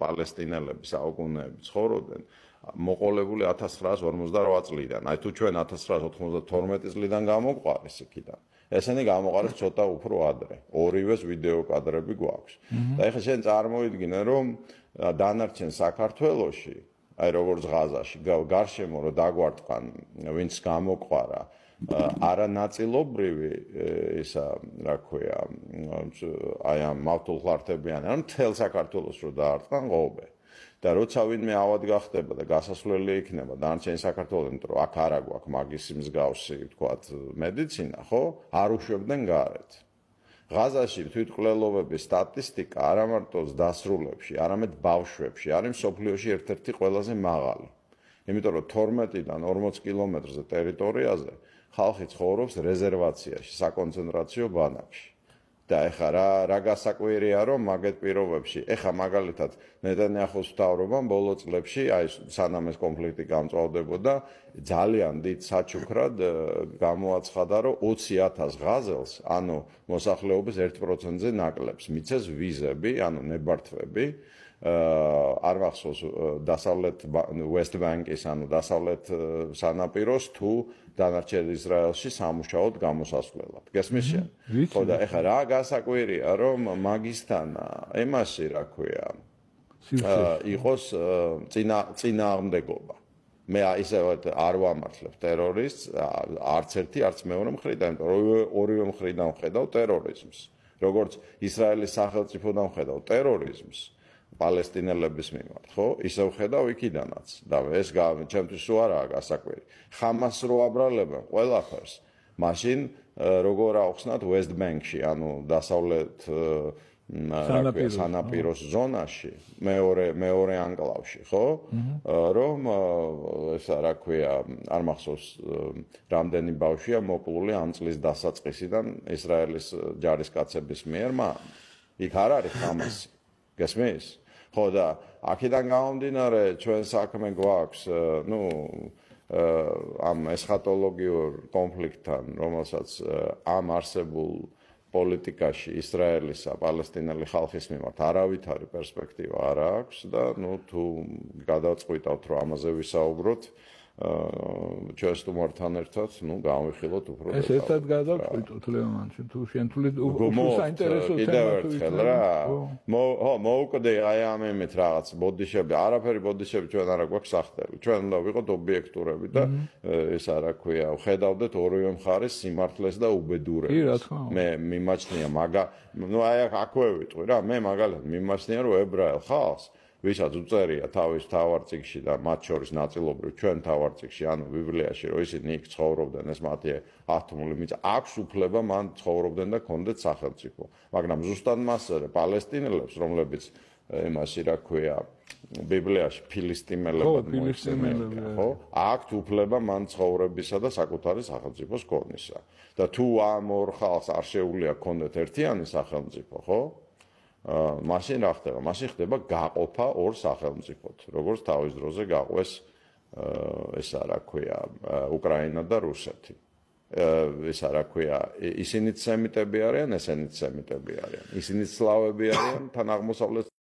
პალესტინელები საუკუნეები ცხოვრობდნენ მოყოლებული 1948 წლიდან. აი თუ ჩვენ 1992 წლიდან გამოყვარეს იქიდან. ესენი გამოყარეს ცოტა უფრო ადრე. ორივეს ვიდეო კადრები გვაქვს. და ეხლა შენ წარმოიდგინე რომ დანარჩენ საქართველოში, აი როგორც ღაზაში, გარშემო რომ დაგვარტყან, ვინც გამოყვარა, არანაწილობრივი ისა, რა ქვია, აი ამ მავთულხლართებიანი, ან მთელ საქართველოს რომ დაარტყან ყობე. და როცა ვინმე ავად გახდება და გასასვლელი იქნება დანარჩენი საქართველოს, იმიტომ რომ აქ არ აგვაქვს მაგის მსგავსი, ვთქვათ, მედიცინა, ხო? არ უშვებდნენ გარეთ. ღაზაში თვითმკვლელობების სტატისტიკა არა მარტო დასრულებში, არამედ ბავშვებში არის მსოფლიოში ერთ-ერთი ყველაზე მაღალი. იმიტომ რომ 12-დან 40 კილომეტრზე ტერიტორიაზე ხალხი ცხოვრობს რეზერვაციაში, საკონცენტრაციო ბანაკში. და ეხლა რა გასაკვირია რომ მაგეთ პირობებში, ეხლა მაგალითად ნეტანიაჰუს მთავრობამ ბოლო წლებში, აი სანამ ეს კონფლიქტი გამწვავდებოდა, ძალიან დიდ საჩუქრად გამოაცხადა, რომ 20,000 ღაზელს, ანუ მოსახლეობის 1%-ზე ნაკლებს, მიცეს ვიზები, ანუ ნებართვები, არ მახსოვს დასავლეთ West Bank-ის, ანუ დასავლეთ სანაპიროს თუ დანარჩენ ისრაელში სამუშაოდ გამოსასვლელად. გესმის შენ? ხო და ეხლა რა გასაკვირია, რომ მაგისთან ემასი, რა ქვია, იყოს წინააღმდეგობა. მე ისევ არ ვამართლებ ტერორისტს, არც ერთი, არც მეორე მხრიდან, იმიტომ რომ ორივე მხრიდან ვხედავ ტერორიზმს. როგორც ისრაელის სახელმწიფოდან ვხედავ ტერორიზმს, პალესტინელების მიმართ, ხო? ისევ ხედავ იქიდანაც. და ეს ჩემთვის უარაა გასაკვირი. ხამას რო აბრალებენ ყველაფერს, მაშინ როგორ აუხსნათ West Bank-ში, ანუ დასავლეთ სანაპიროს ზონაში, მეორე ანკლავში, ხო? რომ ესა რა ქვია, არ მახსოვს რამდენი ბავშვია მოკლული ამ წლის დასაწყისიდან ისრაელის ჯარისკაცების მიერ, იქ არ არის ხამასი. გესმის? ხო და აქედან გამომდინარე ჩვენ საქმე გვაქვს, ამ ესხატოლოგიურ კონფლიქტთან, რომელსაც ამ არსებულ პოლიტიკაში ისრაელისა, პალესტინელი ხალხის მიმართ არავითარი პერსპექტივა არ აქვს და თუ გადავწყვიტავთ, რომ ამაზე ვისაუბროთ, ჩვენ სტუმართან ერთად, გამოვიხილოთ უფრო ეს ერთად გადავწყვიტოთ, ლეონანჩი, თუ შენ თვლით საინტერესო თემა თუ იქნება. მოუკვდე აი ამ იმით რაღაც ბოდიშები, არაფერი ბოდიშები ჩვენ არ გვაქვს სახტელი. ჩვენ უნდა ვიყოთ ობიექტურები და ესა რა ქვია, ვხედავდეთ ორივე მხარეს სიმართლეს და უბედურებას. კი, რა თქმა უნდა. მე მიმაჩნია აი აქვე ვიტყვი რა, მე მაგალითად მიმაჩნია რომ ებრაელ ხალხს ვისაც უწერია თავის მთავარ წიგნში და მათ შორის ნაწილობრივ ჩვენ მთავარ წიგნში, ანუ ბიბლიაში, რომ ისინი იქ ცხოვრობდნენ, ეს მათი ათმული მიწა, აქვს უფლება მან ცხოვრობდნენ და ქონდეთ სახელმწიფო. მაგრამ ზუსტად მასზე პალესტინელებს, რომლებიც იმაში რა ქვია, ბიბლიაში ფილისტიმელებად მოიხსენიებიან, ხო? აქვთ უფლება მან ცხოვრებისა და საკუთარი სახელმწიფოს ქონისა. და თუ ამ ორ ხალხს არ შეუძლია ქონდეთ ერთიანი სახელმწიფო, ხო? მაშინ რა ხდება? მაშინ ხდება გაყოფა ორ სახელმწიფოდ, როგორც თავის დროზე გაყვეს ესა რა ქვია, უკრაინა და რუსეთი. ესა რა ქვია, ისინიც სემიტები არიან, ესენიც სემიტები არიან. ისინიც სლავები არიან, თან აღმოსავლეთ